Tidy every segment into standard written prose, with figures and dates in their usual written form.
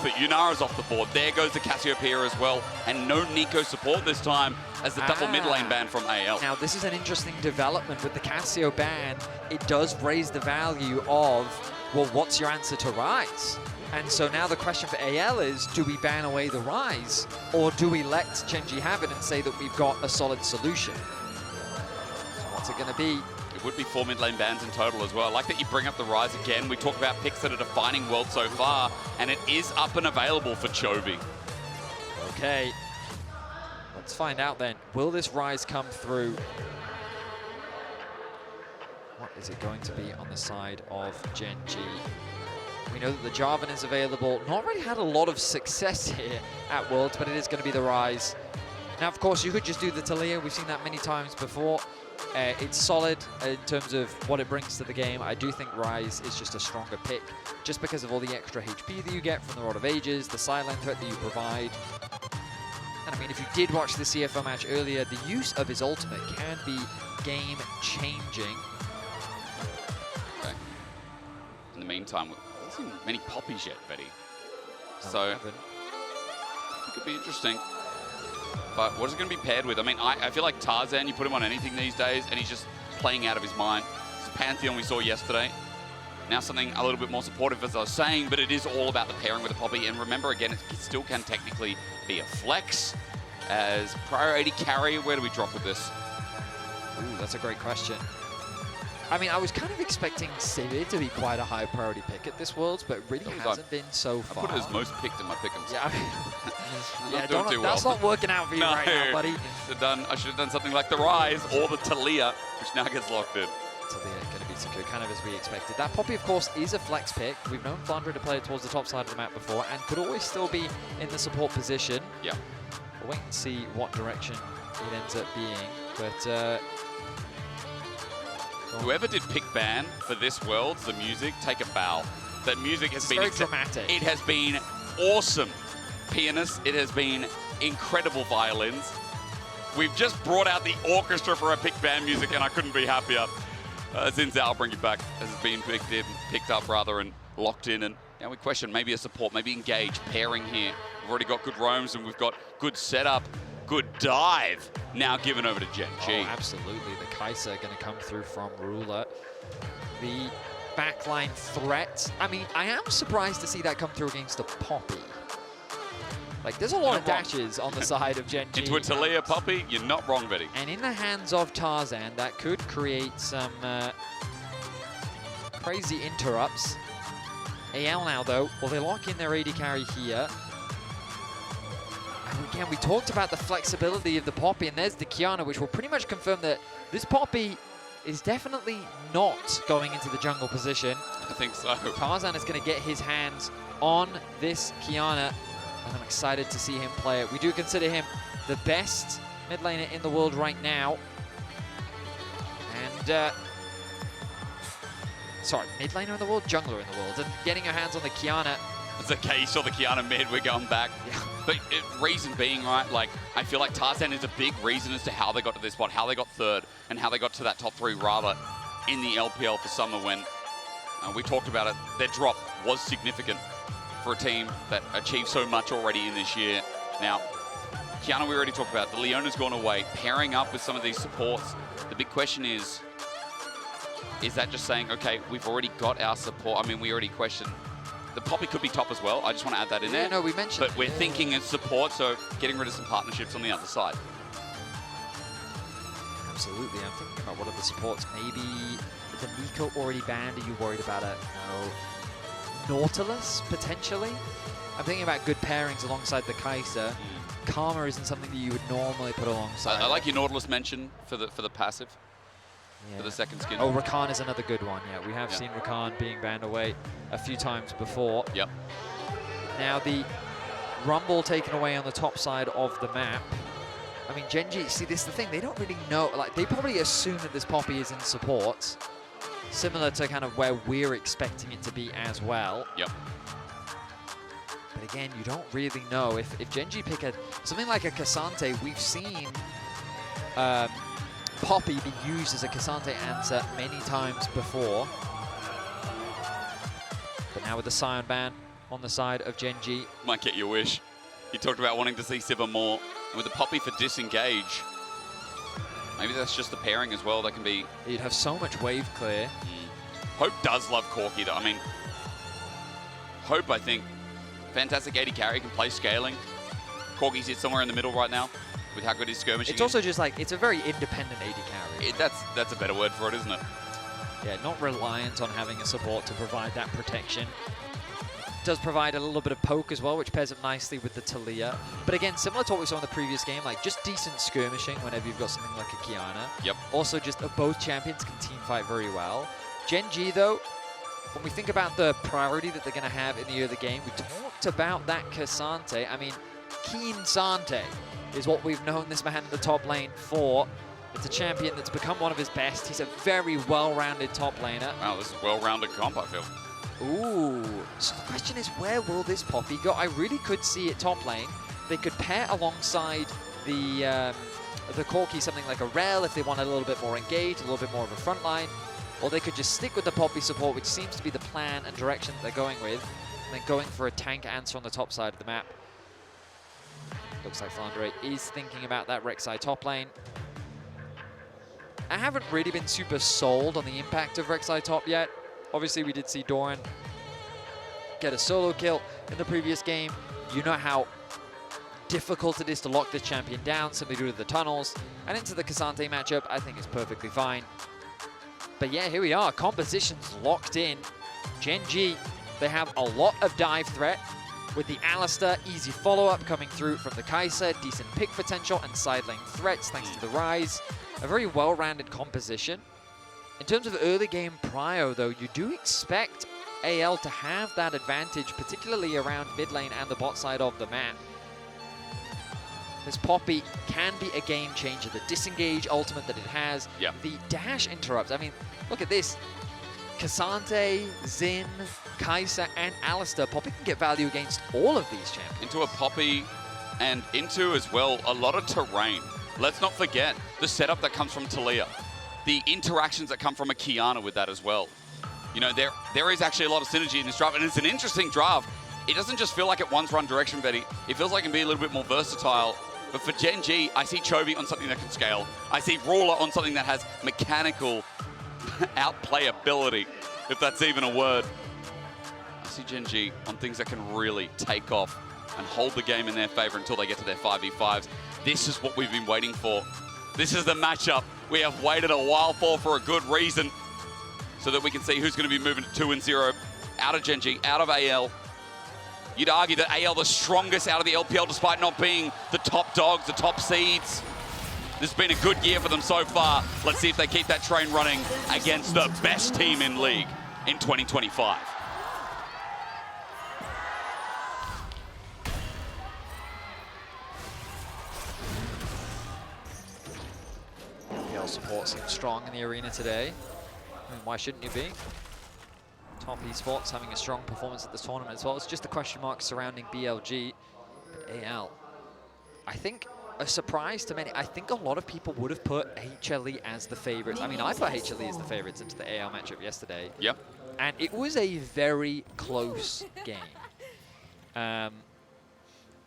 But Yunara's off the board. There goes the Cassiopeia as well. And no Nico support this time as the double mid lane ban from AL. Now, this is an interesting development with the Cassio ban. It does raise the value of, well, what's your answer to Ryze? And so now the question for AL is, do we ban away the Ryze? Or do we let Gen.G have it and say that we've got a solid solution? So what's it going to be? It would be 4 mid lane bans in total as well. I like that you bring up the Ryze again. We talk about picks that are defining world so far, and it is up and available for Chovy. Okay, let's find out then. Will this Ryze come through? What is it going to be on the side of Gen.G? We know that the Jarvan is available. Not really had a lot of success here at Worlds, but it is going to be the Ryze. Now, of course, you could just do the Taliyah. We've seen that many times before. It's solid in terms of what it brings to the game. I do think Ryze is just a stronger pick, just because of all the extra HP that you get from the Rod of Ages, the sideline threat that you provide. And I mean, if you did watch the CFO match earlier, the use of his ultimate can be game-changing. Okay. In the meantime, there isn't many poppies yet, Betty. So it could be interesting. But what is it going to be paired with? I mean, I feel like Tarzan, you put him on anything these days, and he's just playing out of his mind. It's a Pantheon we saw yesterday. Now something a little bit more supportive, as I was saying, but it is all about the pairing with the Poppy. And remember, again, it still can technically be a flex. As priority carry, where do we drop with this? Ooh, that's a great question. I mean, I was kind of expecting Sivir to be quite a high priority pick at this Worlds, but it really hasn't been so far. I put it as most picked in my pick'ems. Yeah, that's not working out for you right now, buddy. I should have done something like the Ryze or the Taliyah, which now gets locked in. Taliyah going to be secure, kind of as we expected. That Poppy, of course, is a flex pick. We've known Flandre to play it towards the top side of the map before, and could always still be in the support position. Yeah. We'll wait and see what direction it ends up being, but... Whoever did pick ban for this Worlds, the music, take a bow. That music has been very dramatic. It has been awesome. Pianists, it has been incredible violins. We've just brought out the orchestra for our pick ban music, and I couldn't be happier. Since Zhao bring it back, has been picked up rather, and locked in. And now we question maybe a support, maybe engage, pairing here. We've already got good roams, and we've got good setup. Good dive now given over to Gen.G. Oh, absolutely. The Kaisa going to come through from Ruler. The backline threat. I mean, I am surprised to see that come through against a Poppy. Like, there's a lot of dashes on the side of Gen.G. Into a Taliyah Poppy, you're not wrong, Betty. And in the hands of Tarzan, that could create some crazy interrupts. AL now, though, will they lock in their AD carry here? And again, we talked about the flexibility of the Poppy, and there's the Qiyana, which will pretty much confirm that this Poppy is definitely not going into the jungle position. I think so. Tarzan is going to get his hands on this Qiyana, and I'm excited to see him play it. We do consider him the best mid laner in the world right now. And, sorry, mid laner in the world? Jungler in the world. And getting your hands on the Qiyana. It's okay, you saw the Qiyana mid, we're going back. Yeah. But reason being, right, like, I feel like Tarzan is a big reason as to how they got to this spot, how they got third, and how they got to that top 3 rather in the LPL for summer when we talked about it. Their drop was significant for a team that achieved so much already in this year. Now, Qiyana we already talked about. The Leona's gone away, pairing up with some of these supports. The big question is that just saying, okay, we've already got our support? I mean, we already questioned. The Poppy could be top as well. I just want to add that in there. Yeah, no, we mentioned. But we're thinking as support, so getting rid of some partnerships on the other side. Absolutely. I'm thinking about what are the supports. Maybe the Nico already banned. Are you worried about it? No. Nautilus, potentially? I'm thinking about good pairings alongside the Kaisa. Karma isn't something that you would normally put alongside. I like your Nautilus mention for the passive. Yeah. For the second skin. Oh, Rakan is another good one. Yeah, we have seen Rakan being banned away a few times before. Yep. Now the Rumble taken away on the top side of the map. I mean, Gen.G, see, this is the thing. They don't really know. Like, they probably assume that this Poppy is in support, similar to kind of where we're expecting it to be as well. Yep. But again, you don't really know. If Gen.G pick something like a Ksante, we've seen Poppy be used as a Ksante answer many times before. But now with the Scion ban, on the side of Gen.G. Might get your wish. You talked about wanting to see Sivir more. And with the Poppy for disengage, maybe that's just the pairing as well. That can be... You'd have so much wave clear. Hope does love Corki, though. I mean, Hope, I think, fantastic AD carry, can play scaling. Corki's hit somewhere in the middle right now with how good his skirmishing It's also just like, it's a very independent AD carry. That's a better word for it, isn't it? Yeah, not reliant on having a support to provide that protection. Does provide a little bit of poke as well, which pairs up nicely with the Taliyah. But again, similar to what we saw in the previous game, like just decent skirmishing whenever you've got something like a Qiyana. Yep. Also, just both champions can team fight very well. Gen.G, though, when we think about the priority that they're going to have in the early game, we talked about that Ksante. I mean, Ksante is what we've known this man in the top lane for. It's a champion that's become one of his best. He's a very well-rounded top laner. Wow, this is well-rounded comp, I feel. Ooh, so the question is, where will this Poppy go? I really could see it top lane. They could pair alongside the Corki something like a Rel if they want a little bit more engaged, a little bit more of a front line. Or they could just stick with the Poppy support, which seems to be the plan and direction that they're going with, and then going for a tank answer on the top side of the map. Looks like Flandre is thinking about that Rek'Sai top lane. I haven't really been super sold on the impact of Rek'Sai top yet. Obviously, we did see Doran get a solo kill in the previous game. You know how difficult it is to lock this champion down simply due to the tunnels. And into the Ksante matchup, I think it's perfectly fine. But yeah, here we are. Compositions locked in. Gen.G, they have a lot of dive threat with the Alistar, easy follow-up coming through from the Kaisa, decent pick potential and side lane threats thanks to the Ryze. A very well-rounded composition. In terms of early game prio, though, you do expect AL to have that advantage, particularly around mid lane and the bot side of the map. This Poppy can be a game changer. The disengage ultimate that it has, the dash interrupts. I mean, look at this. Ksante, Xin, Kaisa, and Alistar. Poppy can get value against all of these champions. Into a Poppy and into, as well, a lot of terrain. Let's not forget the setup that comes from Taliyah. The interactions that come from a Qiyana with that as well. You know, there is actually a lot of synergy in this draft, and it's an interesting draft. It doesn't just feel like it one's run direction, Betty. It feels like it can be a little bit more versatile. But for Gen.G, I see Chovy on something that can scale. I see Ruler on something that has mechanical outplay ability, if that's even a word. I see Gen.G on things that can really take off and hold the game in their favor until they get to their 5v5s. This is what we've been waiting for. This is the matchup we have waited a while for a good reason, so that we can see who's going to be moving to 2-0 out of Gen.G, out of AL. You'd argue that AL the strongest out of the LPL despite not being the top dogs, the top seeds. This has been a good year for them so far. Let's see if they keep that train running against the best team in League in 2025. LPL support seems strong in the arena today. I mean, why shouldn't you be? Top eSports having a strong performance at this tournament as well. It's just the question mark surrounding BLG. But AL, I think a surprise to many. I think a lot of people would have put HLE as the favorites. I mean, I put HLE as the favorites into the AL matchup yesterday. Yep. And it was a very close game.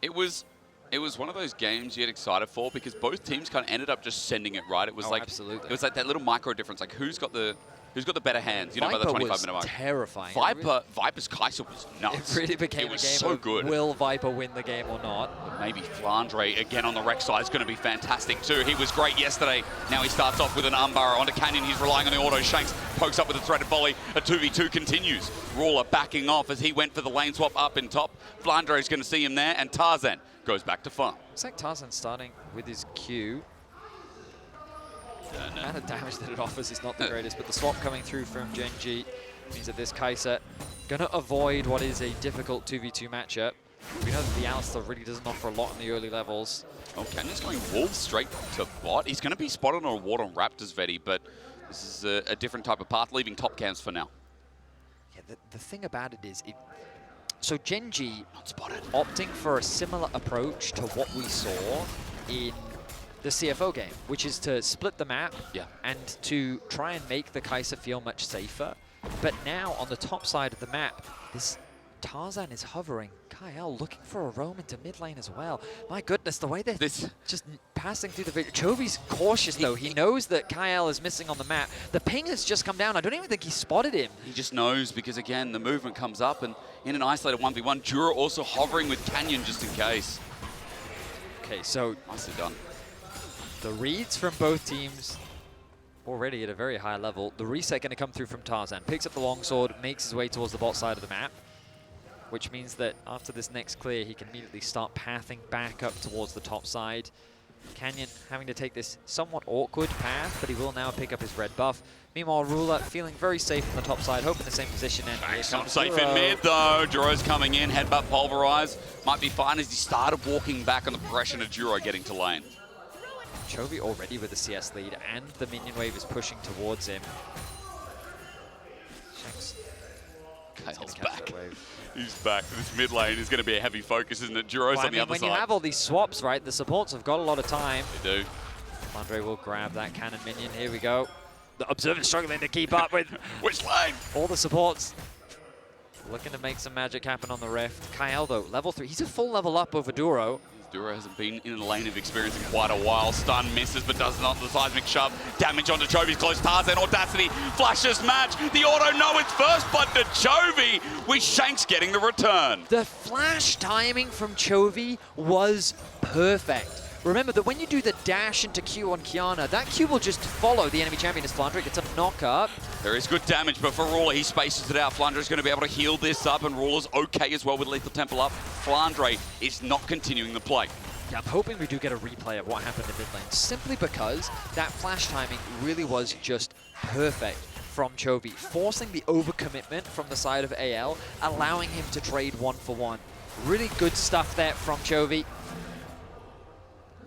It was one of those games you get excited for because both teams kind of ended up just sending it right. It was absolutely. It was like that little micro difference, like who's got the better hands, you know, by the 25-minute mark. Terrifying. Viper's Kaisa was nuts. It really became a game so of good. Will Viper win the game or not? But maybe Flandre again on the Rek'Sai is going to be fantastic too. He was great yesterday. Now he starts off with an armbar onto Canyon. He's relying on the auto. Shanks pokes up with a threaded volley. A 2v2 continues. Ruler backing off as he went for the lane swap up in top. Flandre is going to see him there, and Tarzan goes back to farm. Looks like Tarzan starting with his Q. The amount of damage that it offers is not the greatest, but the swap coming through from Gen.G means that this Kaisa gonna avoid what is a difficult 2v2 matchup. We know that the Alistar really doesn't offer a lot in the early levels. Oh, Canyon's going Wolf straight to bot. He's gonna be spotted on a ward on Raptors, Vedi, but this is a different type of path, leaving top cams for now. Yeah, the thing about it is, so Gen.G not spotted, opting for a similar approach to what we saw in the CFO game, which is to split the map and to try and make the Kaisa feel much safer. But now on the top side of the map, this Tarzan is hovering. Kael looking for a roam into mid lane as well. My goodness, the way they're just passing through the video. Chovy's cautious though. He knows that Kael is missing on the map. The ping has just come down. I don't even think he spotted him. He just knows because, again, the movement comes up, and in an isolated 1v1, Duro also hovering with Canyon just in case. Okay, so Nicely done. the reads from both teams already at a very high level. The reset going to come through from Tarzan. Picks up the longsword, makes his way towards the bot side of the map, which means that after this next clear, he can immediately start pathing back up towards the top side. Canyon having to take this somewhat awkward path, but he will now pick up his red buff. Meanwhile, Ruler feeling very safe on the top side, hoping the same position. And It's not safe in mid, though. Duro's coming in, headbutt pulverize. Might be fine as he started walking back on the progression of Duro getting to lane. Chovy already with the CS lead, and the minion wave is pushing towards him. Shanks. Kael's back. He's back. This mid lane is going to be a heavy focus, isn't it? Duro's on the other when side. you have all these swaps, right, the supports have got a lot of time. They do. Flandre will grab that cannon minion. Here we go. The Observer's struggling to keep up with Which lane? all the supports. Looking to make some magic happen on the Rift. Kael, though, level 3. He's a full level up over Duro. Duro hasn't been in a lane of experience in quite a while. Stun misses, but does not. The seismic shove. Damage onto Chovy's close. Tarzan, Audacity, flashes match. The auto, no, it's first, but to Chovy, with Shanks getting the return. The flash timing from Chovy was perfect. Remember that when you do the dash into Q on Qiyana, that Q will just follow the enemy champion as Flandre gets a knock up. There is good damage, but for Ruler, he spaces it out. Flandre is going to be able to heal this up, and Ruler's okay as well with Lethal Temple up. Flandre is not continuing the play. Yeah, I'm hoping we do get a replay of what happened in mid lane, simply because that flash timing really was just perfect from Chovy, forcing the overcommitment from the side of AL, allowing him to trade 1-for-1. Really good stuff there from Chovy.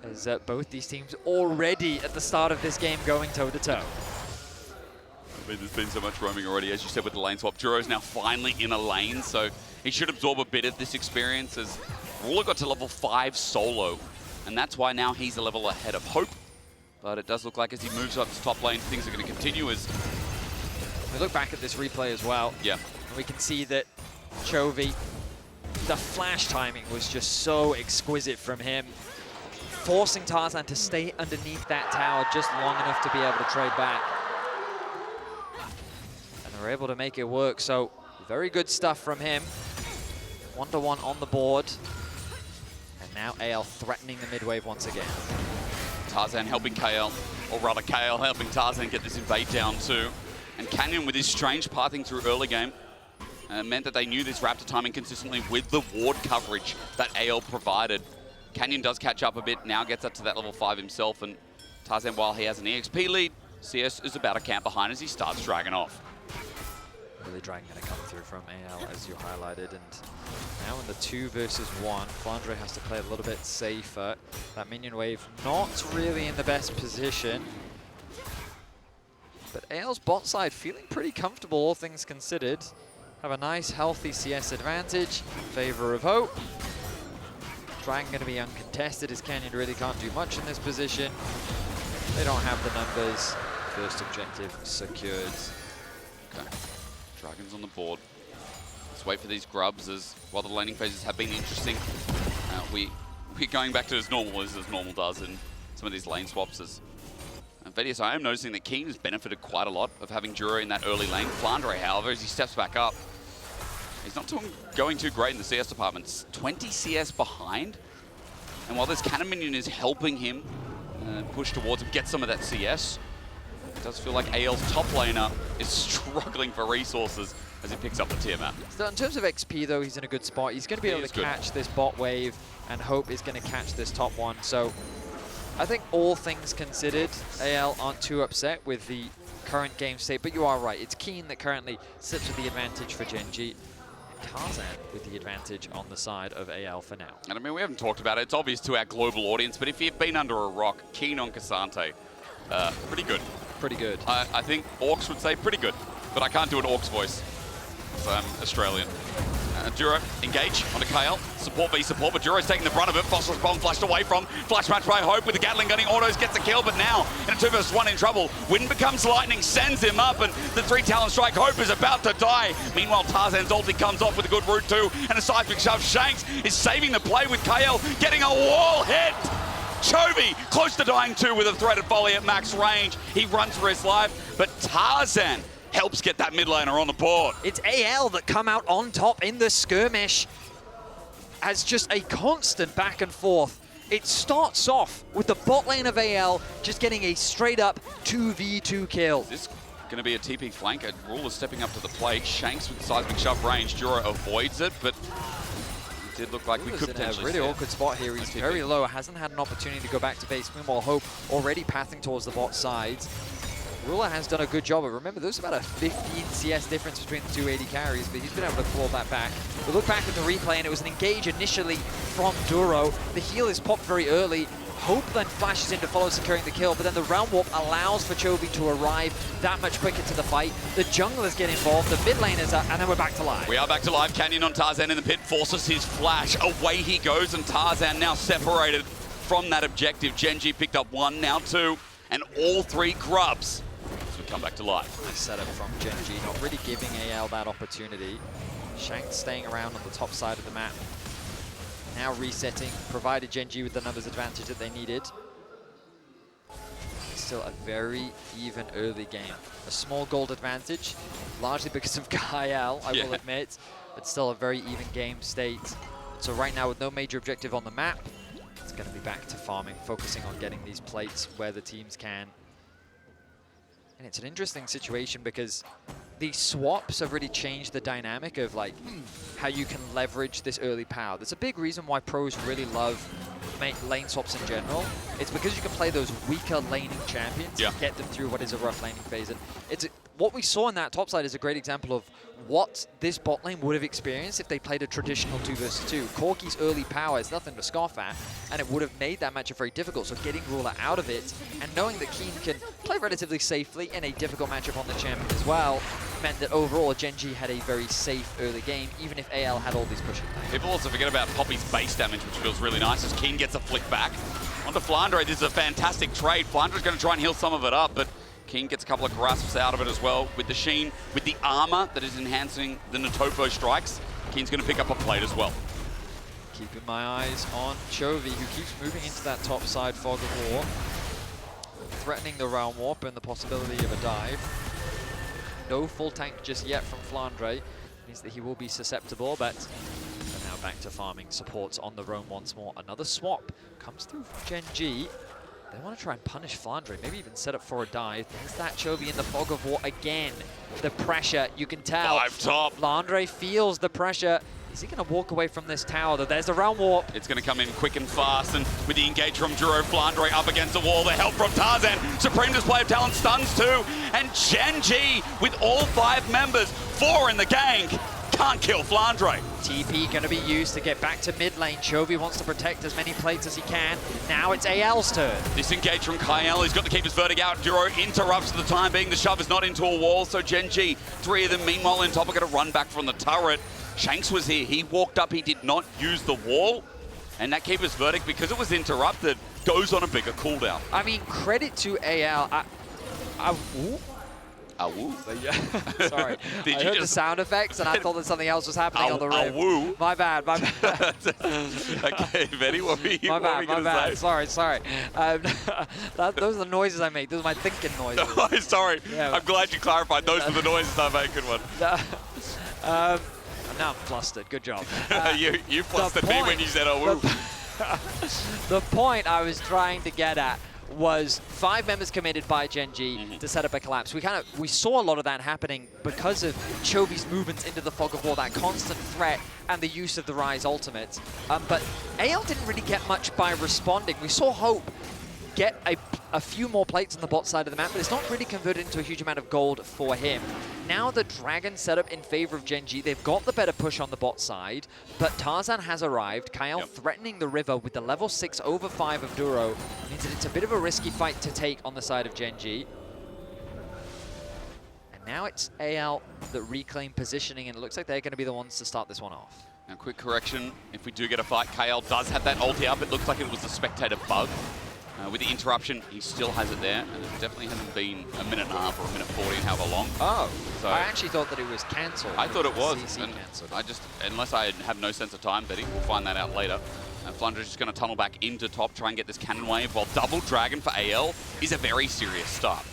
As both these teams already at the start of this game going toe-to-toe. I mean, there's been so much roaming already, as you said, with the lane swap. Duro's now finally in a lane, so he should absorb a bit of this experience as Ruler got to level 5 solo, and that's why now he's a level ahead of Hope. But it does look like as he moves up to top lane, things are going to continue as... We look back at this replay as well. Yeah. And we can see that Chovy, the flash timing was just so exquisite from him, forcing Tarzan to stay underneath that tower just long enough to be able to trade back. And they were able to make it work, so very good stuff from him. 1-to-1 on the board. And now AL threatening the mid wave once again. Tarzan helping Kael, or rather Kael helping Tarzan get this invade down too. And Canyon with his strange pathing through early game meant that they knew this Raptor timing consistently with the ward coverage that AL provided. Canyon does catch up a bit, now gets up to that level 5 himself, and Tarzan, while he has an EXP lead, CS is about to camp behind as he starts dragging off. Really dragging going to come through from AL, as you highlighted, and now in the 2 versus 1, Flandre has to play a little bit safer. That minion wave not really in the best position. But AL's bot side feeling pretty comfortable, all things considered. Have a nice, healthy CS advantage in favor of Hope. Dragon going to be uncontested as Canyon really can't do much in this position. They don't have the numbers. First objective secured. Okay, Dragon's on the board. Let's wait for these grubs as while the laning phases have been interesting. We're going back to as normal does in some of these lane swaps. As Vedius, I am noticing that Kiin has benefited quite a lot of having Duro in that early lane. Flandre, however, as he steps back up, he's not going too great in the CS department. It's 20 CS behind. And while this cannon minion is helping him push towards him, get some of that CS, it does feel like AL's top laner is struggling for resources as he picks up the tier map. So in terms of XP, though, he's in a good spot. He's going to be able to catch this bot wave, and Hope is going to catch this top one. So I think all things considered, AL aren't too upset with the current game state, but you are right. It's Kiin that currently sits with the advantage for Gen.G. Tarzan with the advantage on the side of AL for now. And I mean, we haven't talked about it. It's obvious to our global audience, but if you've been under a rock, Kiin on Ksante, pretty good. Pretty good. I think Orcs would say pretty good, but I can't do an Orcs voice, so I'm Australian. Duro engage onto Kael. Support v support, but Duro's taking the brunt of it. Phosphorus bomb flashed away from. Flash match by Hope with the Gatling gunning. Autos gets a kill, but now in a 2 vs 1 in trouble. Wind becomes lightning, sends him up, and the 3 talent strike. Hope is about to die. Meanwhile, Tarzan's ulti comes off with a good route too, and a seismic shove. Shanks is saving the play with Kael, getting a wall hit. Chovy close to dying too with a threaded volley at max range. He runs for his life, but Tarzan helps get that mid laner on the board. It's AL that come out on top in the skirmish as just a constant back and forth. It starts off with the bot lane of AL just getting a straight up 2v2 kill. Is this going to be a TP flank? Rule is stepping up to the plate. Shanks with seismic shove range. Duro avoids it, but it did look like we could potentially in a really awkward spot here. He's very low, hasn't had an opportunity to go back to base. Meanwhile, Hope already pathing towards the bot side. Ruler has done a good job, but remember, there's about a 15 CS difference between the 2 AD carries, but he's been able to claw that back. We look back at the replay, and it was an engage initially from Duro. The heal is popped very early. Hope then flashes in to follow, securing the kill, but then the round warp allows for Chovy to arrive that much quicker to the fight. The junglers get involved, the mid laners are, and then we're back to live. We are back to live. Canyon on Tarzan in the pit forces his flash. Away he goes, and Tarzan now separated from that objective. Gen.G picked up 1, now 2, and all 3 grubs. Come back to life. Nice setup from Gen.G, not really giving AL that opportunity. Shanks staying around on the top side of the map. Now resetting, provided Gen.G with the numbers advantage that they needed. Still a very even early game. A small gold advantage, largely because of Kael, I will admit, but still a very even game state. So right now with no major objective on the map, it's going to be back to farming, focusing on getting these plates where the teams can. And it's an interesting situation because these swaps have really changed the dynamic of like how you can leverage this early power. There's a big reason why pros really love lane swaps in general. It's because you can play those weaker laning champions and get them through what is a rough laning phase. And what we saw in that top side is a great example of what this bot lane would have experienced if they played a traditional 2 vs 2. Corki's early power is nothing to scoff at, and it would have made that matchup very difficult. So getting Ruler out of it, and knowing that Kiin can play relatively safely in a difficult matchup on the champion as well, meant that overall Gen.G had a very safe early game, even if AL had all these pushing things. People also forget about Poppy's base damage, which feels really nice as Kiin gets a flick back. Onto Flandre, this is a fantastic trade. Flandre's going to try and heal some of it up, but Kiin gets a couple of grasps out of it as well. With the Sheen, with the armor that is enhancing the Natofo strikes, Kiin's going to pick up a plate as well. Keeping my eyes on Chovy, who keeps moving into that top side fog of war, threatening the round warp and the possibility of a dive. No full tank just yet from Flandre, means that he will be susceptible, but they're now back to farming. Supports on the roam once more. Another swap comes through from Gen.G. They want to try and punish Flandre, maybe even set up for a dive. There's that Chovy in the fog of war again. The pressure, you can tell. 5 top. Flandre feels the pressure. Is he going to walk away from this tower? There's the round warp. It's going to come in quick and fast, and with the engage from Duro, Flandre up against the wall, the help from Tarzan. Supreme display of talent stuns too, and Gen.G with all 5 members, 4 in the gang, can't kill Flandre. TP going to be used to get back to mid lane. Chovy wants to protect as many plates as he can. Now it's AL's turn. Disengage from Kael. He's got to keep his vertic out. Duro interrupts for the time being. The shove is not into a wall, so Gen.G, 3 of them, meanwhile, in top are going to run back from the turret. Shanks was here. He walked up. He did not use the wall. And that keeper's verdict, because it was interrupted, goes on a bigger cooldown. I mean, credit to AL. Yeah. Sorry. I heard the sound effects and I thought that something else was happening on the rim. My bad, my bad. Okay, Vedi, what were you going to say? Sorry. Those are the noises I make. Those are my thinking noises. Oh, sorry. Yeah. I'm glad you clarified. Those were the noises I make. Good one. Now I'm flustered. Good job. You flustered me when you said, oh, woo. The point I was trying to get at was 5 members committed by Gen.G to set up a collapse. We saw a lot of that happening because of Chovy's movements into the fog of war, that constant threat and the use of the Ryze ultimate. But AL didn't really get much by responding. We saw Hope get a few more plates on the bot side of the map, but it's not really converted into a huge amount of gold for him. Now the Dragon set up in favor of Gen.G. They've got the better push on the bot side, but Tarzan has arrived. Kael threatening the river with the level 6 over 5 of Duro. Means that it's a bit of a risky fight to take on the side of Gen.G. And Now it's AL that reclaim positioning, and it looks like they're going to be the ones to start this one off. Now, quick correction, if we do get a fight, Kael does have that ulti up. It looks like it was a spectator bug. With the interruption, he still has it there, and it definitely hasn't been a minute and a half or a minute 40, however long. Oh, so I actually thought that it was cancelled. I thought it was, CC and cancelled. I just, unless I have no sense of time, Betty, we'll find that out later. Flandre is just going to tunnel back into top, try and get this cannon wave, while double dragon for AL is a very serious start.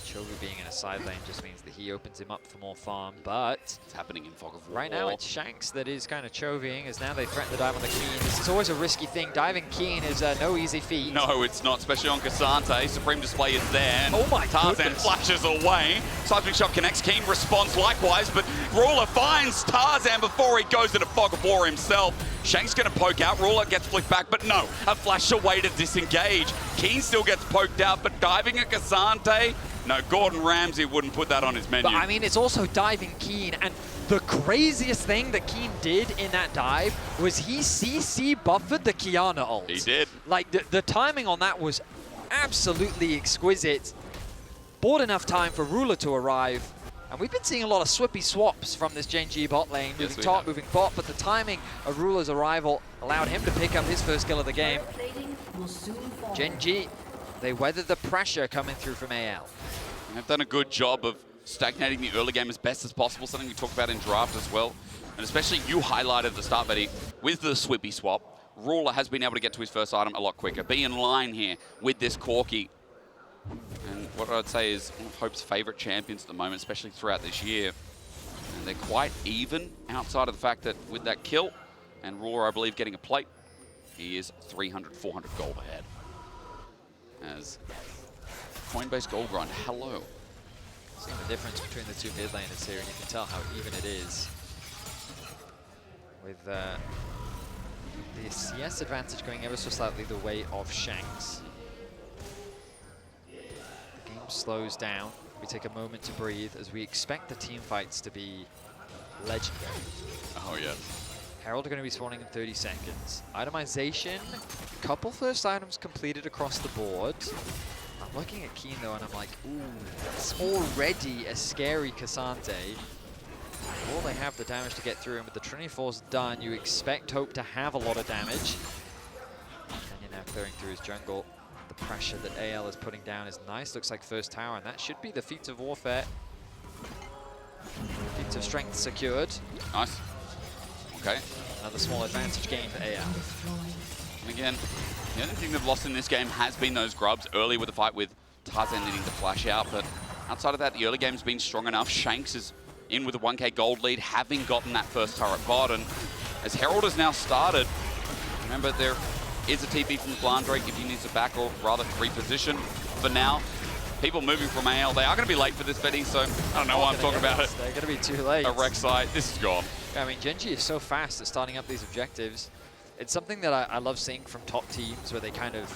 Chovy being in a side lane just means that he opens him up for more farm, but It's happening in Fog of War. right now it's Shanks that is kind of Chovying, as now they threaten the dive on the Kiin. This is always a risky thing. Diving Kiin is no easy feat. No, it's not, especially on Ksante. Supreme Display is there. Oh my Tarzan goodness. flashes away. EpicSkillshot connects. Kiin responds likewise, but Ruler finds Tarzan before he goes into Fog of War himself. Shanks going to poke out. Ruler gets flicked back, but no. A flash away to disengage. Kiin still gets poked out, but diving at Ksante. No, Gordon Ramsay wouldn't put that on his menu. But I mean, it's also diving Kiin, and the craziest thing that Kiin did in that dive was he CC buffered the Qiyana ult. He did. Like, the timing on that was absolutely exquisite. Bought enough time for Ruler to arrive, and we've been seeing a lot of swippy swaps from this Gen.G bot lane, moving top, moving bot, but the timing of Ruler's arrival allowed him to pick up his first kill of the game. Gen.G, they weathered the pressure coming through from AL. They've done a good job of stagnating the early game as best as possible, something we talked about in draft as well. And especially you highlighted at the start, Betty, with the Swippy swap, Ruler has been able to get to his first item a lot quicker. Be in line here with this Corki. And what I'd say is one of Hope's favorite champions at the moment, especially throughout this year. And they're quite even outside of the fact that with that kill, and Ruler, I believe, getting a plate, he is 300, 400 gold ahead. As Coinbase Gold Grind, hello. Seeing the difference between the two mid laners here, and you can tell how even it is. With the CS advantage going ever so slightly the way of Shanks. The game slows down. We take a moment to breathe as we expect the team fights to be legendary. Oh, yeah. Herald are going to be spawning in 30 seconds. Itemization, couple first items completed across the board. I'm looking at Kiin though, and I'm like, ooh, it's already a scary Ksante. Will they have the damage to get through? And with the Trinity Force done, you expect Hope to have a lot of damage. Canyon now clearing through his jungle. The pressure that AL is putting down is nice. Looks like first tower, and that should be the Feats of Warfare. Feats of Strength secured. Nice. Okay. Another small advantage gain for AL. And again, the only thing they've lost in this game has been those grubs early with the fight with Tarzan needing to flash out. But outside of that, the early game's been strong enough. Shanks is in with a 1k gold lead, having gotten that first turret bot. And as Herald has now started, remember there is a TP from Flandre if he needs to back or rather reposition. For now, people moving from AL, they are going to be late for this, Betty, so I don't know why I'm talking about it. They're going to be too late. A Rek'Sai, this is gone. I mean, Gen.G is so fast at starting up these objectives. It's something that I love seeing from top teams where they kind of...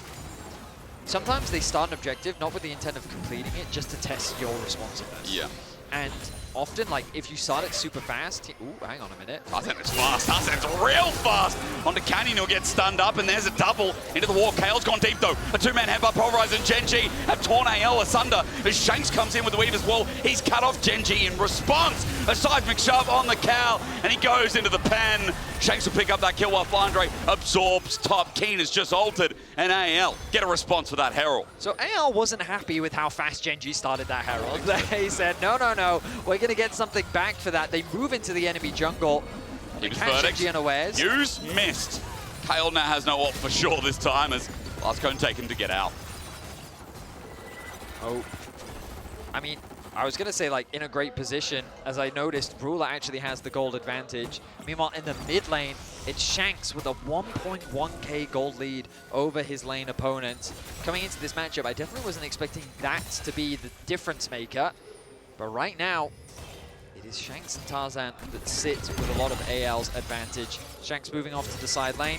Sometimes they start an objective not with the intent of completing it, just to test your responsiveness. Yeah. And often, like, if you start it super fast... Ooh, hang on a minute. Tarzan is fast. Tarzan's real fast. Onto Canyon, he'll get stunned up, and there's a double into the wall. Kael's gone deep, though. A two-man headbutt. Pulverize and Gen.G have torn AL asunder. As Shanks comes in with the weave as well, he's cut off Gen.G in response. A seismic shove on the Kael, and he goes into the pen. Shanks will pick up that kill while Flandre absorbs top. Kiin has just ulted, and AL get a response for that Herald. So AL wasn't happy with how fast Gen.G started that Herald. They said, no, no, no, we're going to get something back for that. They move into the enemy jungle. They catch Gen.G unawares. Use missed. Kael now has no ult for sure this time as last cone taken to get out. Oh, I mean, I was going to say, like, in a great position. As I noticed, Ruler actually has the gold advantage. Meanwhile, in the mid lane, it's Shanks with a 1.1k gold lead over his lane opponent. Coming into this matchup, I definitely wasn't expecting that to be the difference maker. But right now, it is Shanks and Tarzan that sit with a lot of AL's advantage. Shanks moving off to the side lane.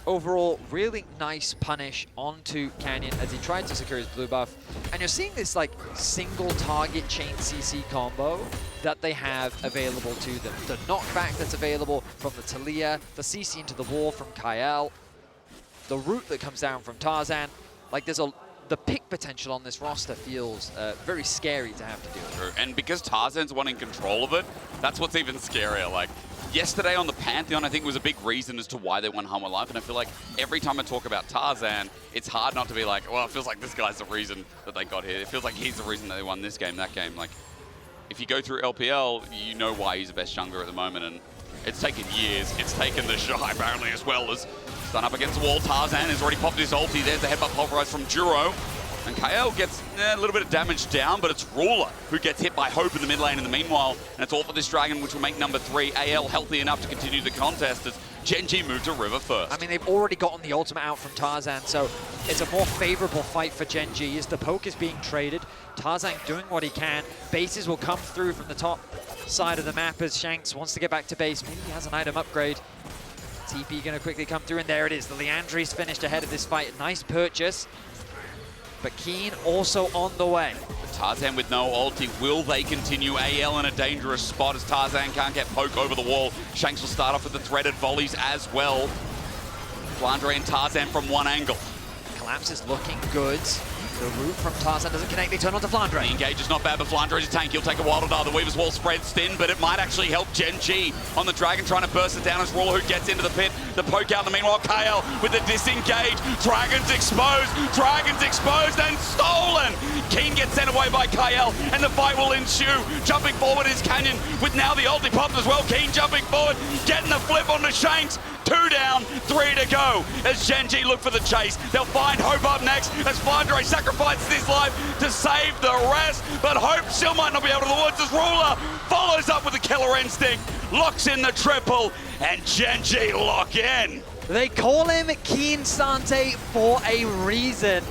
Overall, really nice punish onto Canyon as he tried to secure his blue buff. And you're seeing this like single target chain CC combo that they have available to them. The knockback that's available from the Taliyah, the CC into the wall from Kael, the root that comes down from Tarzan. Like there's a the pick potential on this roster feels very scary to have to deal with. True. And because Tarzan's wanting control of it, that's what's even scarier. Like, yesterday on the Pantheon, I think was a big reason as to why they won Home Life, and I feel like every time I talk about Tarzan, it's hard not to be like, well, it feels like this guy's the reason that they got here. It feels like he's the reason that they won this game, that game. Like, if you go through LPL, you know why he's the best jungler at the moment, and it's taken years. It's taken the Shy apparently as well as done up against the wall. Tarzan has already popped his ulti. There's the headbutt pulverize from Duro. And Kael gets a little bit of damage down, but it's Ruler who gets hit by Hope in the mid lane in the meanwhile. And it's all for this Dragon, which will make number 3 AL healthy enough to continue the contest as Gen.G moves to River first. I mean, they've already gotten the ultimate out from Tarzan, so it's a more favorable fight for Gen.G as the poke is being traded. Tarzan doing what he can. Bases will come through from the top side of the map as Shanks wants to get back to base. Maybe he has an item upgrade. TP going to quickly come through, and there it is. The Leandri's finished ahead of this fight. Nice purchase. But Kiin also on the way. Tarzan with no ulti. Will they continue? AL in a dangerous spot as Tarzan can't get poke over the wall. Shanks will start off with the threaded volleys as well. Flandre and Tarzan from one angle. Collapse is looking good. The root from Tarzan doesn't connect. They turn onto Flandre. The engage is not bad, but Flandre is a tank. He'll take a while to die. The Weaver's wall spreads thin, but it might actually help Gen.G on the Dragon, trying to burst it down as Ruler who gets into the pit. The poke out in the meanwhile. Kael with the disengage. Dragon's exposed and stolen. Kiin gets sent away by Kael, and the fight will ensue. Jumping forward is Canyon with now the ulti popped as well. Kiin jumping forward, getting the flip onto Shanks. 2 down, 3 to go as Gen.G look for the chase. They'll find Hope up next as Flandre sacrifices his life to save the rest, but Hope still might not be able to the woods as Ruler follows up with the killer instinct, locks in the triple, and Gen.G lock in. They call him Ksante for a reason.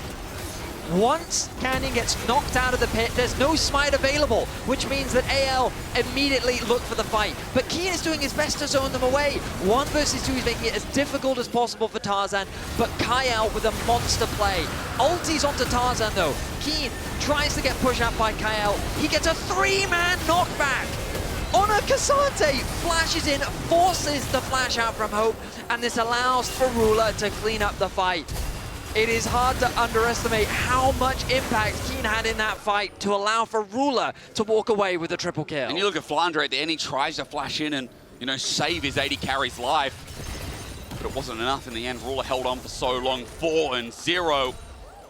Once Canyon gets knocked out of the pit, there's no smite available, which means that AL immediately look for the fight. But Kiin is doing his best to zone them away. 1 versus 2 is making it as difficult as possible for Tarzan, but Kael with a monster play. Ultis onto Tarzan though. Kiin tries to get pushed out by Kael. He gets a 3-man knockback. On a Ksante, flashes in, forces the flash out from Hope, and this allows for Ruler to clean up the fight. It is hard to underestimate how much impact Kiin had in that fight to allow for Ruler to walk away with a triple kill. And you look at Flandre at the end, he tries to flash in and, you know, save his AD carry's life. But it wasn't enough in the end. Ruler held on for so long, 4-0.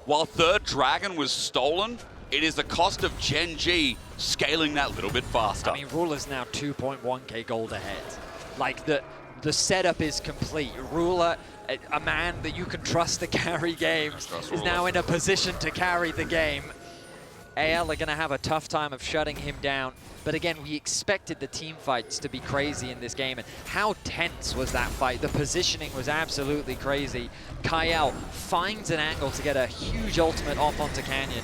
While third Dragon was stolen, it is the cost of Gen.G scaling that little bit faster. I mean, Ruler's now 2.1k gold ahead. Like, the setup is complete. Ruler, a man that you can trust to carry games, is now in a position to carry the game. AL are going to have a tough time of shutting him down. But again, we expected the team fights to be crazy in this game. And how tense was that fight? The positioning was absolutely crazy. Kael finds an angle to get a huge ultimate off onto Canyon.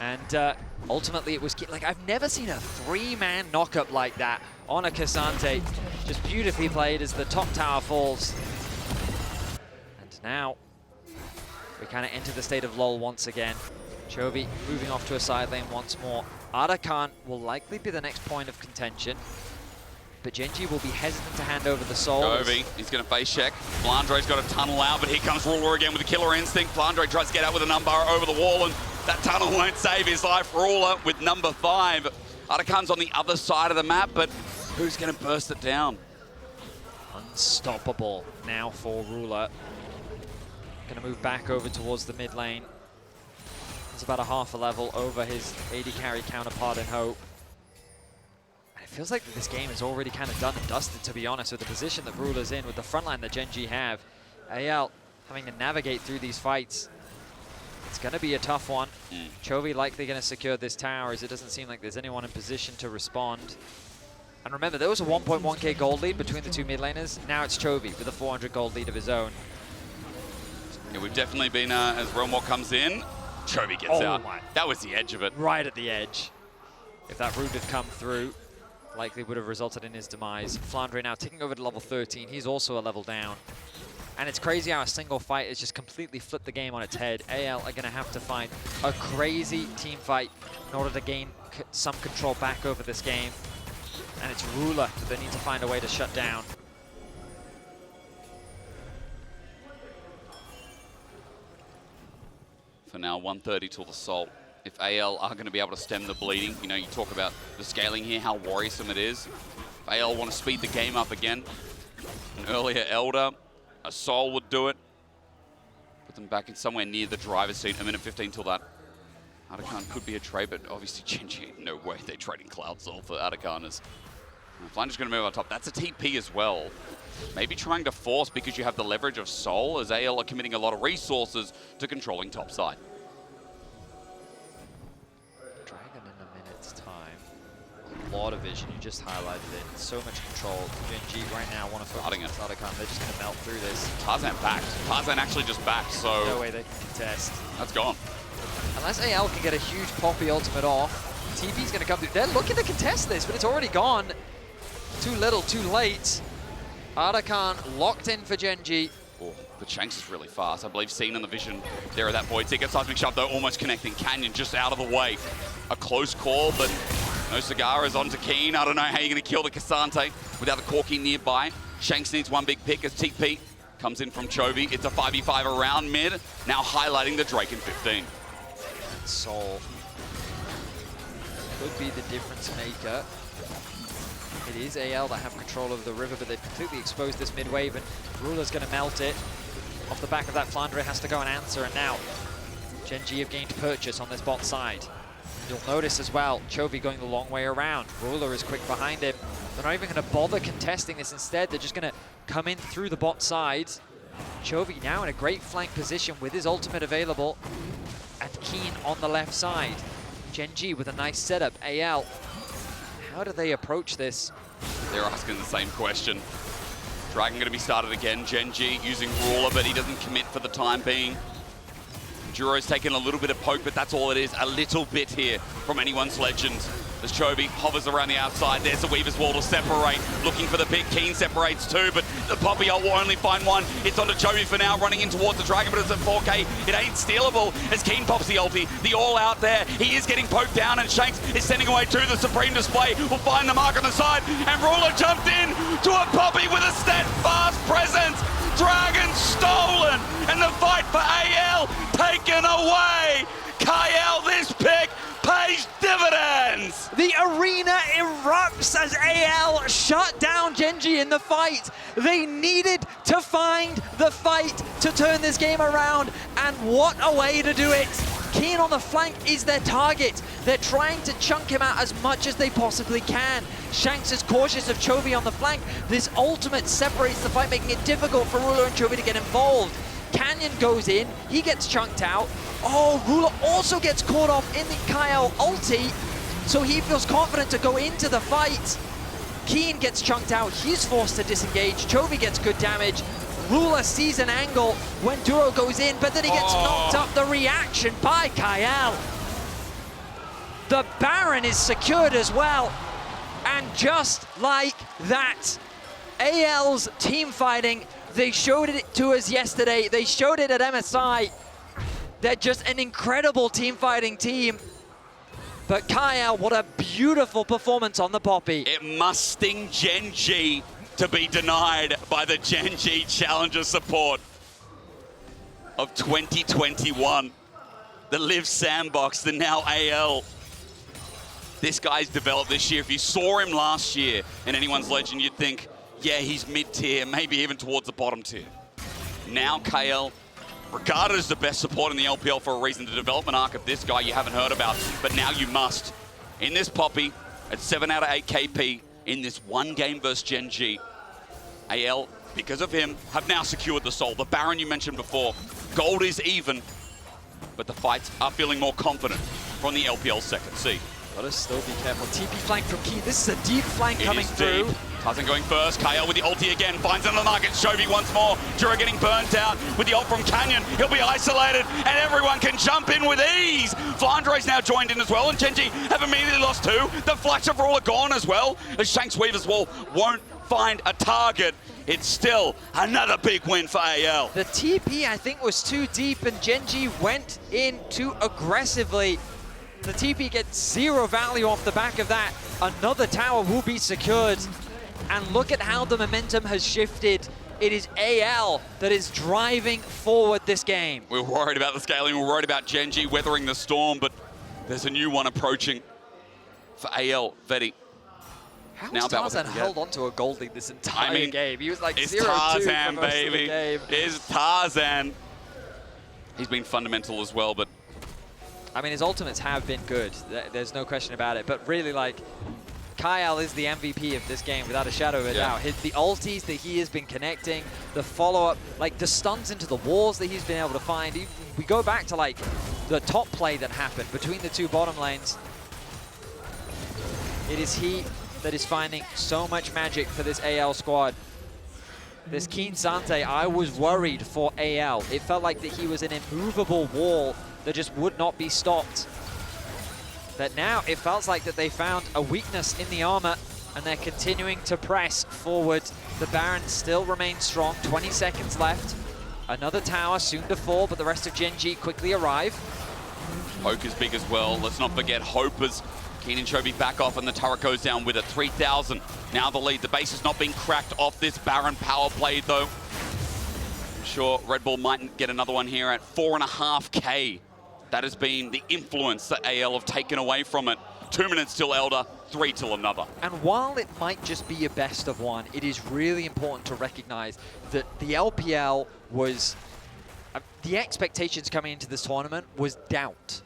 And ultimately it was, like, I've never seen a 3-man knockup like that on a Ksante. Just beautifully played as the top tower falls. And now we kind of enter the state of LoL once again. Chovy moving off to a side lane once more. Arakan will likely be the next point of contention, but Gen.G will be hesitant to hand over the soul. Chovy, he's going to face check. Flandre's got a tunnel out, but here comes Ruler again with the killer instinct. Flandre tries to get out with a number over the wall, and that tunnel won't save his life. Ruler with number 5. Arakan's on the other side of the map, but who's going to burst it down? Unstoppable now for Ruler. Going to move back over towards the mid lane. He's about a half a level over his AD carry counterpart in Hope. And it feels like this game is already kind of done and dusted, to be honest, with the position that Ruler's in, with the front line that Gen.G have. AL having to navigate through these fights. It's going to be a tough one. Chovy likely going to secure this tower, as it doesn't seem like there's anyone in position to respond. And remember, there was a 1.1k gold lead between the two mid laners. Now it's Chovy with a 400 gold lead of his own. Yeah, we've definitely been, as Realmore comes in, Chovy gets out. That was the edge of it. Right at the edge. If that root had come through, likely would have resulted in his demise. Flandre now taking over to level 13. He's also a level down. And it's crazy how a single fight has just completely flipped the game on its head. AL are going to have to find a crazy team fight in order to gain some control back over this game. And it's Ruler that they need to find a way to shut down. for now, 130 till the Salt. If AL are going to be able to stem the bleeding, you know, you talk about the scaling here, how worrisome it is. If AL want to speed the game up again, an earlier Elder, a Soul would do it. Put them back in somewhere near the driver's seat, a minute 15 till that. Atakan could be a trade, but obviously Gen.G, no way they're trading Cloud Soul for Atakaners. Flandre's going to move on top. That's a TP as well. Maybe trying to force because you have the leverage of Soul, as AL are committing a lot of resources to controlling top side. Dragon in a minute's time. A lot of vision, you just highlighted it. So much control. Gen.G right now want to focus on Atakan. They're just going to melt through this. Tarzan backed. Tarzan actually just backed, so... No way they can contest. That's gone. Unless AL can get a huge Poppy ultimate off, TP's going to come through. They're looking to contest this, but it's already gone. Too little, too late. Atakan locked in for Gen.G. Oh, the Shanks is really fast. I believe seen on the vision there at that point. Ticket seismic shove though, almost connecting. Canyon just out of the way. A close call, but no cigar is onto Kiin. I don't know how you're going to kill the Ksante without the Corki nearby. Shanks needs one big pick as TP comes in from Chovy. It's a 5v5 around mid. Now highlighting the Drake in 15. Soul could be the difference maker. It is AL that have control over the river, but they've completely exposed this mid wave, and Ruler's going to melt it. Off the back of that, Flandre has to go and answer, and now Gen.G have gained purchase on this bot side. You'll notice as well, Chovy going the long way around. Ruler is quick behind him. They're not even going to bother contesting this. Instead, they're just going to come in through the bot side. Chovy now in a great flank position with his ultimate available, and Kiin on the left side. Gen.G with a nice setup. AL, how do they approach this? They're asking the same question. Dragon going to be started again. Gen.G using Ruler, but he doesn't commit for the time being. Duro's taking a little bit of poke, but that's all it is. A little bit here from anyone's legends. As Chovy hovers around the outside, there's the Weaver's Wall to separate. Looking for the pick. Kiin separates too, but the Poppy ult will only find one. It's onto Chovy for now, running in towards the Dragon, but it's at 4K. It ain't stealable as Kiin pops the ulti. The all out there. He is getting poked down, and Shanks is sending away to the Supreme Display. Will find the mark on the side, and Ruler jumped in to a Poppy with a steadfast presence. Dragon stolen, and the fight for AL taken away. Kael, this pick pays dividends. The arena erupts as AL shut down Gen.G in the fight. They needed to find the fight to turn this game around, and what a way to do it. Kiin on the flank is their target. They're trying to chunk him out as much as they possibly can. Shanks is cautious of Chovy on the flank. This ultimate separates the fight, making it difficult for Ruler and Chovy to get involved. Canyon goes in, he gets chunked out. Oh, Ruler also gets caught off in the Kael ulti, so he feels confident to go into the fight. Kiin gets chunked out, he's forced to disengage. Chovy gets good damage. Ruler sees an angle when Duro goes in, but then he gets knocked up. The reaction by Kael. The Baron is secured as well. And just like that, AL's team fighting, they showed it to us yesterday. They showed it at MSI. They're just an incredible team fighting team. But Kael, what a beautiful performance on the Poppy. It must sting Gen.G to be denied by the Gen.G Challenger support of 2021. The Live Sandbox, the now AL. This guy's developed this year. If you saw him last year in anyone's legend, you'd think, yeah, he's mid-tier, maybe even towards the bottom tier. Now Kael, regarded as the best support in the LPL for a reason, the development arc of this guy you haven't heard about, but now you must. In this Poppy, at 7 out of 8 KP, in this one game versus Gen.G, AL, because of him, have now secured the Soul. The Baron you mentioned before, gold is even, but the fights are feeling more confident from the LPL second seed. Gotta still be careful. TP flank from Kiin. This is a deep flank coming through. Deep. Tarzan going first. Kael with the ulti again. Finds another market. Chovy once more. Duro getting burnt out with the ult from Canyon. He'll be isolated, and everyone can jump in with ease. Flandre's now joined in as well, and Gen.G have immediately lost two. The flash of Ruler gone as well. As Shanks Weaver's Wall won't find a target. It's still another big win for AL. The TP, I think, was too deep, and Gen.G went in too aggressively. The TP gets zero value off the back of that. Another tower will be secured. And look at how the momentum has shifted. It is AL that is driving forward this game. We're worried about the scaling, we're worried about Gen.G weathering the storm, but there's a new one approaching for AL, Vedi. How has Tarzan held on to a gold lead this entire game? He was like 0-2 for Tarzan, most baby. of the game. It's Tarzan. He's been fundamental as well, but... I mean, his ultimates have been good. There's no question about it. But really, like, Kael is the MVP of this game without a shadow of a doubt. The ultis that he has been connecting, the follow-up, like the stuns into the walls that he's been able to find. We go back to, like, the top play that happened between the two bottom lanes. It is he that is finding so much magic for this AL squad. This Kiin Ksante, I was worried for AL. It felt like that he was an immovable wall that just would not be stopped. But now it felt like that they found a weakness in the armor and they're continuing to press forward. The Baron still remains strong, 20 seconds left. Another tower soon to fall, but the rest of Gen.G quickly arrive. Poke is big as well. Let's not forget Hope as Kiin and Chovy back off and the turret goes down with it. 3,000. Now the lead. The base has not been cracked off this Baron power play though. I'm sure Red Bull might get another one here at 4.5K. That has been the influence that AL have taken away from it. 2 minutes till Elder, 3 till another. And while it might just be a best of one, it is really important to recognize that the LPL was, the expectations coming into this tournament was doubt.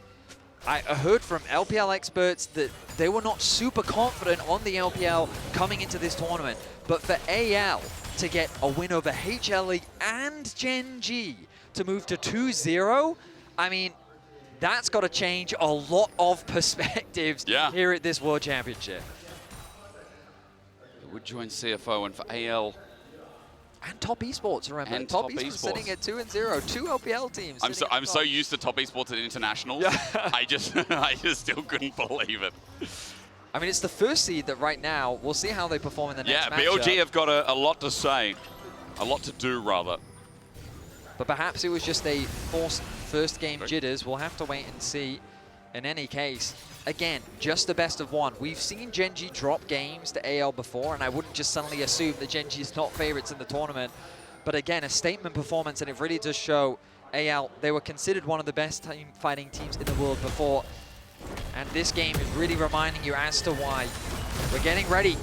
I heard from LPL experts that they were not super confident on the LPL coming into this tournament. But for AL to get a win over HLE and Gen.G to move to 2-0, I mean, that's got to change a lot of perspectives here at this World Championship. It would join CFO and for AL. And top esports, remember. And top esports sitting at 2-0. 2 LPL teams. I'm so used to top esports at internationals. I just still couldn't believe it. I mean, it's the first seed that right now, we'll see how they perform in the next matchup. Yeah, BLG have got a lot to say. A lot to do, rather. But perhaps it was just a forced first game jitters. We'll have to wait and see. In any case, again, just the best of one. We've seen Gen.G drop games to AL before, and I wouldn't just suddenly assume that Gen.G is not favorites in the tournament. But again, a statement performance, and it really does show AL, they were considered one of the best fighting teams in the world before. And this game is really reminding you as to why. We're getting ready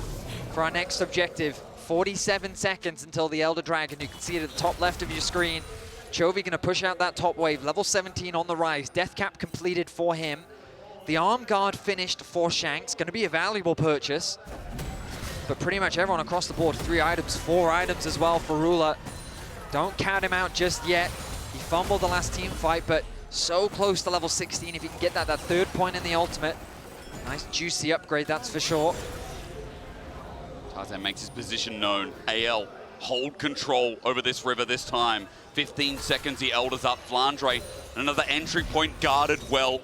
for our next objective. 47 seconds until the Elder Dragon. You can see it at the top left of your screen. Chovy going to push out that top wave. Level 17 on the Ryze. Death cap completed for him. The arm guard finished for Shanks. Going to be a valuable purchase. But pretty much everyone across the board. 3 items, 4 items as well for Ruler. Don't count him out just yet. He fumbled the last team fight, but so close to level 16. If he can get that 3rd point in the ultimate. Nice juicy upgrade, that's for sure. Tarzan makes his position known. AL hold control over this river this time. 15 seconds, the Elder's up. Flandre, another entry point guarded well.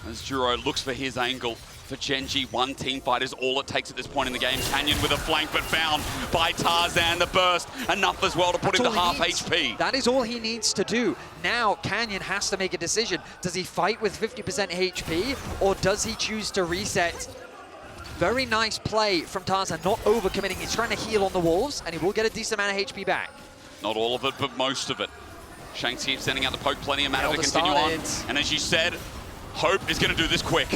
As Duro looks for his angle. For Gen.G, 1 team fight is all it takes at this point in the game. Canyon with a flank, but found by Tarzan. The burst, enough as well to put him to half HP. That is all he needs to do. Now, Canyon has to make a decision. Does he fight with 50% HP, or does he choose to reset? Very nice play from Tarzan, not overcommitting. He's trying to heal on the wolves, and he will get a decent amount of HP back. Not all of it, but most of it. Shanks keeps sending out the poke, plenty of mana to continue on. And as you said, Hope is going to do this quick.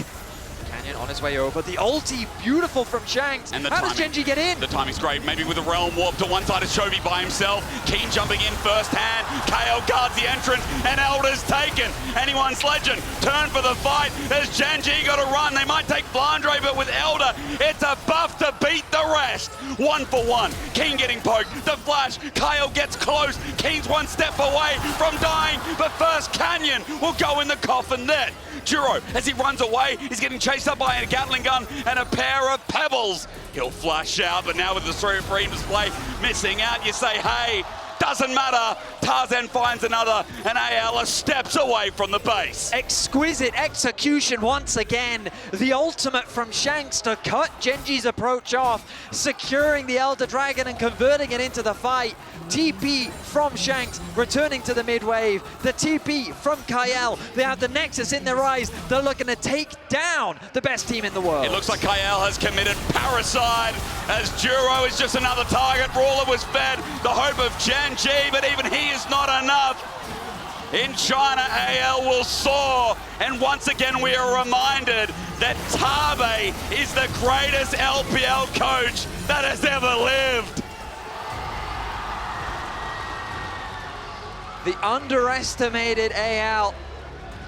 Canyon on his way over. The ulti, beautiful from Shanks. And how does Gen.G get in? The timing's great. Maybe with a Realm Warp to one side of Chovy by himself. Kiin jumping in first hand. Kael guards the entrance, and Elder's taken. Anyone's legend. Turn for the fight. As Gen.G got to run. They might take Flandre, but with Elder, it's a buff to beat the rest. 1 for 1. Kiin getting poked. The flash. Kael gets close. Kiin's 1 step away from dying, but first Canyon will go in the coffin then. Duro, as he runs away, he's getting chased up by a Gatling gun and a pair of pebbles. He'll flash out, but now with the free display missing out, you say, hey, Doesn't matter. Tarzan finds another, and AL steps away from the base. Exquisite execution once again. The ultimate from Shanks to cut Gen.G's approach off, securing the Elder Dragon and converting it into the fight. TP from Shanks, returning to the mid wave. The TP from Kael. They have the Nexus in their eyes. They're looking to take down the best team in the world. It looks like Kael has committed parricide as Duro is just another target. Brawler was fed the hope of Gen.G, but even he is not enough. In China, AL will soar, and once again we are reminded that Tabe is the greatest LPL coach that has ever lived. The underestimated AL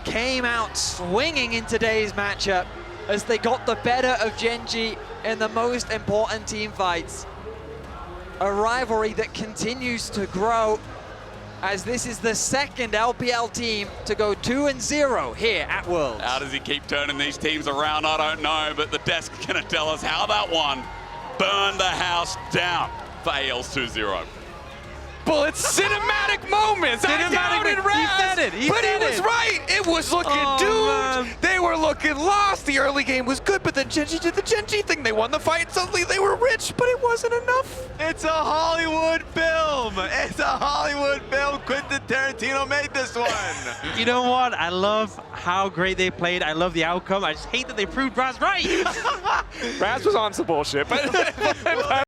came out swinging in today's matchup as they got the better of Gen.G in the most important team fights. A rivalry that continues to grow as this is the second LPL team to go 2-0 here at Worlds. How does he keep turning these teams around? I don't know, but the desk is going to tell us how that one burned the house down for AL's 2-0. Bullets, cinematic moments. I doubted Raz, he but said he was it. right. It was looking doomed. Man. They were looking lost. The early game was good, but then Gen.G did the Gen.G thing. They won the fight. Suddenly they were rich, but it wasn't enough. It's a Hollywood film. It's a Hollywood film. Quentin Tarantino made this one. You know what? I love how great they played. I love the outcome. I just hate that they proved Raz right. Raz was on some bullshit, but